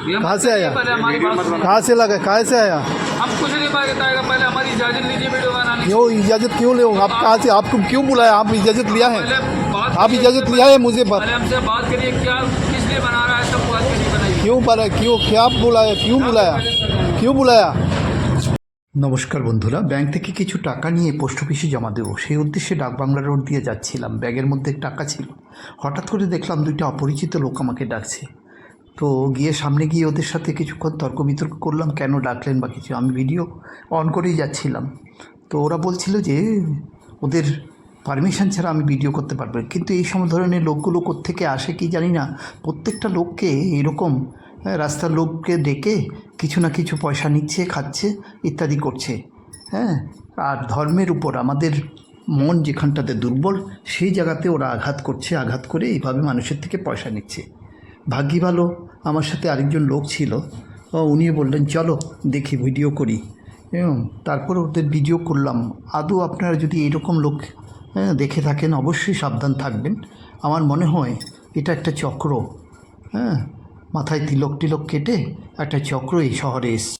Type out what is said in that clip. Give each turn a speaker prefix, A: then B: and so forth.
A: कहाँ से आया?
B: पहले हमारी बात सुनिए।
A: कहाँ से लगा? कहाँ से आया?
B: हम कुछ नहीं बताएगा, पहले हमारी इजाजत लीजिए वीडियो बनाने की।
A: क्यों इजाज़त क्यों ले? आप कहाँ से? आपको क्यों बुलाया? आप इजाज़त लिया है?
B: पहले बात
A: आप
B: करिए,
A: इजाज़त लिया है? मुझे
B: पहले हमसे बात करिए, क्या किस लिए बना रहा है, सब बात करिए, बनाइए।
A: क्यों बुलाया? क्या बुलाया? क्यों बुलाया? क्यों बुलाया? নমস্কার বন্ধুরা, ব্যাংক থেকে কিছু টাকা নিয়ে পোস্ট অফিসে জমা দেবো সেই উদ্দেশ্যে ডাকবাংলা রোড দিয়ে যাচ্ছিলাম। ব্যাগের মধ্যে টাকা ছিল। হঠাৎ করে দেখলাম দুইটা অপরিচিত লোক আমাকে ডাকছে। তো গিয়ে সামনে গিয়ে ওদের সাথে কিছুক্ষণ তর্ক বিতর্ক করলাম, কেন ডাকলেন বা কিছু। আমি ভিডিও অন করেই যাচ্ছিলাম। তো ওরা বলছিল যে ওদের পারমিশন ছাড়া আমি ভিডিও করতে পারবো, কিন্তু এই সব ধরনের লোকগুলো কোত্থেকে আসে কি জানি না। প্রত্যেকটা লোককে এরকম রাস্তার লোককে ডেকে কিছু না কিছু পয়সা নিচ্ছে, খাচ্ছে, ইত্যাদি করছে। হ্যাঁ, আর ধর্মের উপর আমাদের মন যেখানটাতে দুর্বল সেই জায়গাতে ওরা আঘাত করছে, আঘাত করে এইভাবে মানুষের থেকে পয়সা নিচ্ছে। ভাগ্যি ভালো আমার সাথে আরেকজন লোক ছিল, উনিও বললেন চলো দেখি ভিডিও করি, এবং তারপর ওদের ভিডিও করলাম। আদৌ আপনারা যদি এইরকম লোক দেখে থাকেন অবশ্যই সাবধান থাকবেন। আমার মনে হয় এটা একটা চক্র। হ্যাঁ, মাথায় তিলক টিলক কেটে একটা চক্র এই শহরে এসছে।